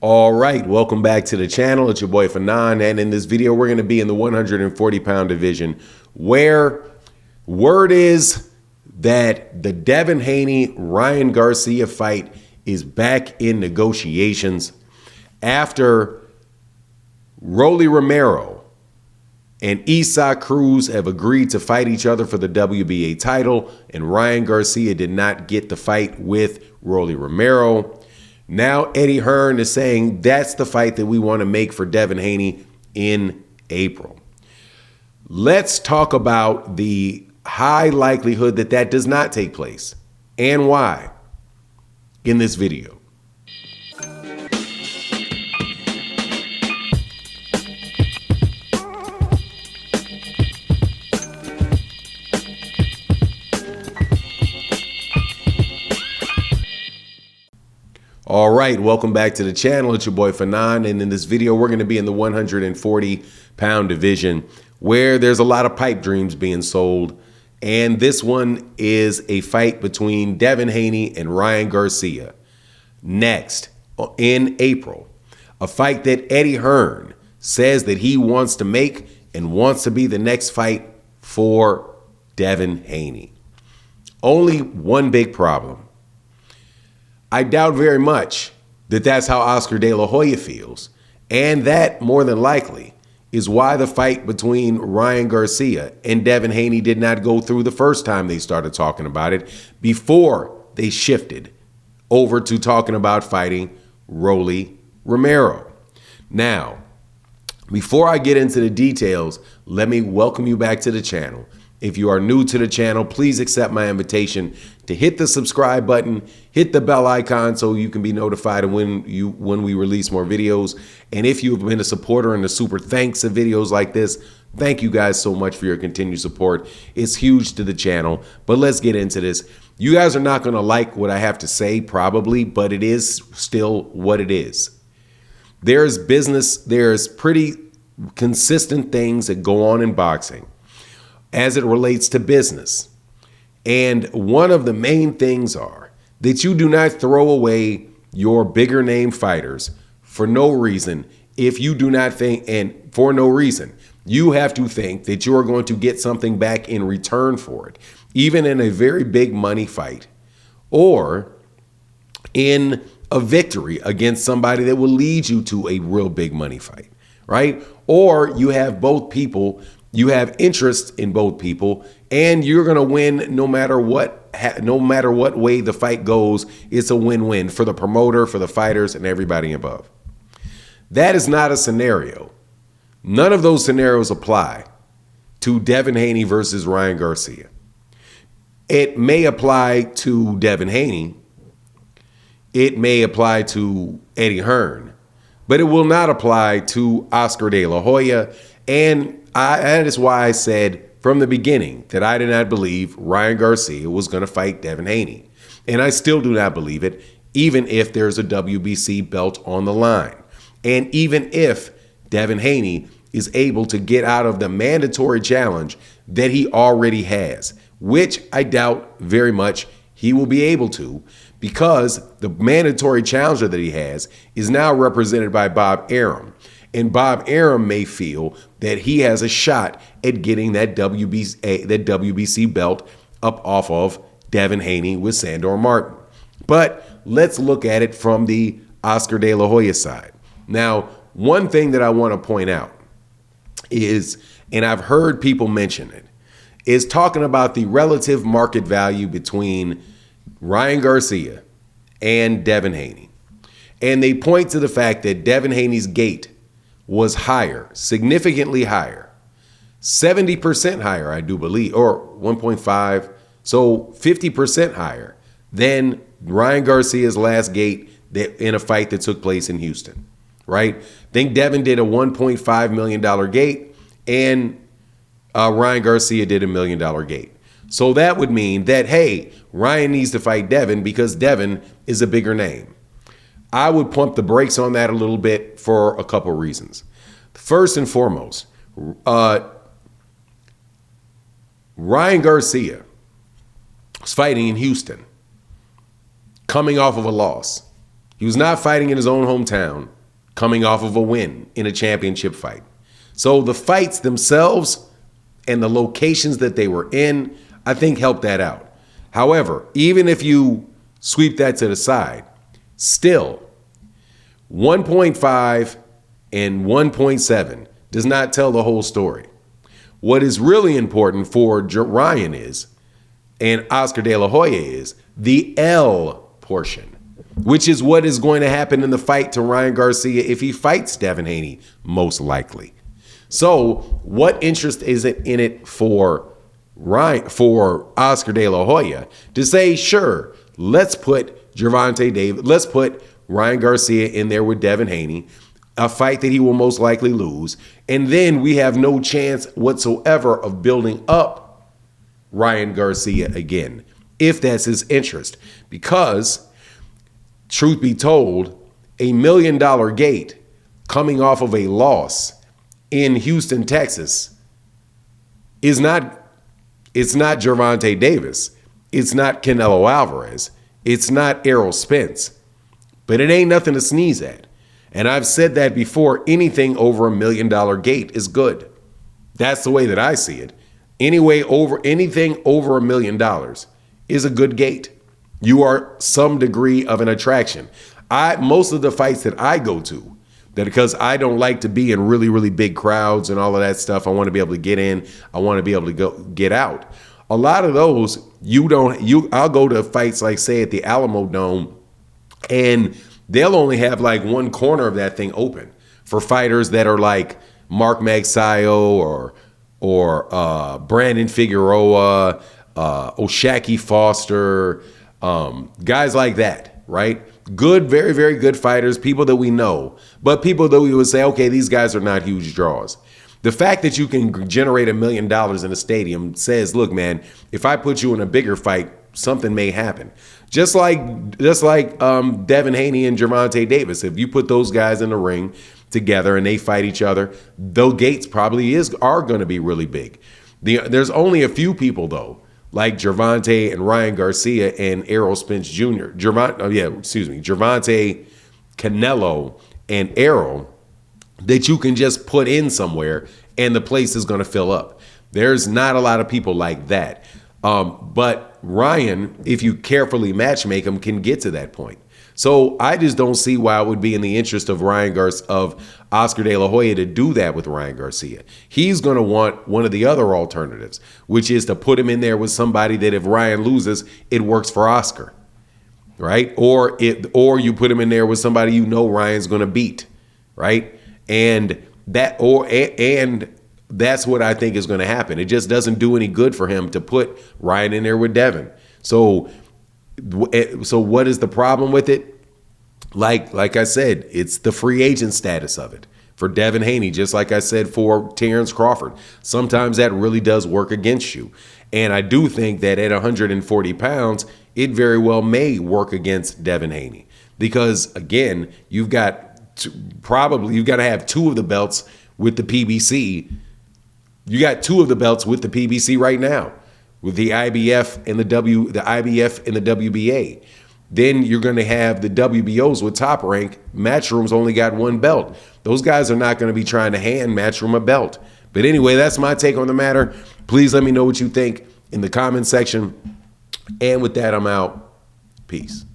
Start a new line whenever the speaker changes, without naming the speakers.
All right, welcome back to the channel. It's your boy Fanon, and in this video, we're going to be in the 140-pound division, where word is that the Devin Haney-Ryan Garcia fight is back in negotiations after Rolly Romero and Isaac Cruz have agreed to fight each other for the WBA title, and Ryan Garcia did not get the fight with Rolly Romero. Now Eddie Hearn is saying that's the fight that we want to make for Devin Haney in April. Let's talk about the high likelihood that that does not take place and why in this video. All right, welcome back to the channel. It's your boy Fanon, and in this video, we're going to be in the 140-pound division where there's a lot of pipe dreams being sold, and this one is a fight between Devin Haney and Ryan Garcia next in April, a fight that Eddie Hearn says that he wants to make and wants to be the next fight for Devin Haney. Only one big problem. I doubt very much that that's how Oscar De La Hoya feels. And that, more than likely, is why the fight between Ryan Garcia and Devin Haney did not go through the first time they started talking about it, before they shifted over to talking about fighting Rolly Romero. Now, before I get into the details, let me welcome you back to the channel. If you are new to the channel, please accept my invitation to hit the subscribe button, hit the bell icon so you can be notified when we release more videos. And if you've been a supporter and a super thanks of videos like this, thank you guys so much for your continued support. It's huge to the channel, but let's get into this. You guys are not going to like what I have to say probably, but it is still what it is. There's pretty consistent things that go on in boxing as it relates to business. And one of the main things are that you do not throw away your bigger name fighters for no reason. If you do not think, and for no reason, you have to think that you are going to get something back in return for it, even in a very big money fight or in a victory against somebody that will lead you to a real big money fight, right? Or you have both people. You have interest in both people, and you're going to win no matter what way the fight goes. It's a win-win for the promoter, for the fighters, and everybody above. That is not a scenario. None of those scenarios apply to Devin Haney versus Ryan Garcia. It may apply to Devin Haney. It may apply to Eddie Hearn, but it will not apply to Oscar De La Hoya. And that is why I said from the beginning that I did not believe Ryan Garcia was going to fight Devin Haney. And I still do not believe it, even if there's a WBC belt on the line. And even if Devin Haney is able to get out of the mandatory challenge that he already has, which I doubt very much he will be able to, because the mandatory challenger that he has is now represented by Bob Arum. And Bob Arum may feel that he has a shot at getting that WBC belt up off of Devin Haney with Sandor Martin. But let's look at it from the Oscar De La Hoya side. Now, one thing that I want to point out is, and I've heard people mention it, is talking about the relative market value between Ryan Garcia and Devin Haney. And they point to the fact that Devin Haney's gate was higher, significantly higher, 70% higher, I do believe, or 1.5, so 50% higher than Ryan Garcia's last gate in a fight that took place in Houston, right? I think Devin did a $1.5 million gate, and Ryan Garcia did $1 million gate. So that would mean that, hey, Ryan needs to fight Devin because Devin is a bigger name. I would pump the brakes on that a little bit for a couple reasons. First and foremost, Ryan Garcia was fighting in Houston, coming off of a loss. He was not fighting in his own hometown, coming off of a win in a championship fight. So the fights themselves and the locations that they were in, I think helped that out. However, even if you sweep that to the side, still 1.5 and 1.7 does not tell the whole story. What is really important for Ryan is, and Oscar De La Hoya is, the L portion, which is what is going to happen in the fight to Ryan Garcia if he fights Devin Haney, most likely. So what interest is it in it for Oscar De La Hoya to say, sure, let's put Gervonta Davis, let's put Ryan Garcia in there with Devin Haney, a fight that he will most likely lose, and then we have no chance whatsoever of building up Ryan Garcia again, if that's his interest. Because, truth be told, $1 million gate coming off of a loss in Houston, Texas, it's not Gervonta Davis. It's not Canelo Alvarez. It's not Errol Spence. But it ain't nothing to sneeze at. And I've said that before, anything over $1 million gate is good. That's the way that I see it. Anything over $1 million is a good gate. You are some degree of an attraction. Most of the fights that I go to, that because I don't like to be in really, really big crowds and all of that stuff, I want to be able to get in, I want to be able to get out. A lot of those, I'll go to fights like, say, at the Alamo Dome, and they'll only have like one corner of that thing open for fighters that are like Mark Magsayo or Brandon Figueroa, O'Shaquie Foster, guys like that, right? Good, very, very good fighters, people that we know, but people that we would say, okay, these guys are not huge draws. The fact that you can generate $1 million in a stadium says, look, man, if I put you in a bigger fight, something may happen. Just like Devin Haney and Gervonta Davis. If you put those guys in the ring together and they fight each other, those gates probably are going to be really big. There's only a few people, though, like Gervonta and Ryan Garcia and Errol Spence Jr. Gervonta, Canelo, and Errol, that you can just put in somewhere and the place is going to fill up. There's not a lot of people like that. But Ryan, if you carefully matchmake him, can get to that point. So I just don't see why it would be in the interest of Oscar De La Hoya to do that with Ryan Garcia. He's going to want one of the other alternatives, which is to put him in there with somebody that if Ryan loses, it works for Oscar, right? Or you put him in there with somebody you know Ryan's going to beat, right? And that's what I think is going to happen. It just doesn't do any good for him to put Ryan in there with Devin. So what is the problem with it? Like I said, it's the free agent status of it for Devin Haney, just like I said for Terrence Crawford. Sometimes that really does work against you. And I do think that at 140 pounds, it very well may work against Devin Haney. Because, again, you've got to have two of the belts with the PBC. You got two of the belts with the PBC right now, with the IBF and the IBF and the WBA. Then you're going to have the WBOs with Top Rank. Matchroom's only got one belt. Those guys are not going to be trying to hand Matchroom a belt. But anyway, that's my take on the matter. Please let me know what you think in the comment section. And with that, I'm out. Peace.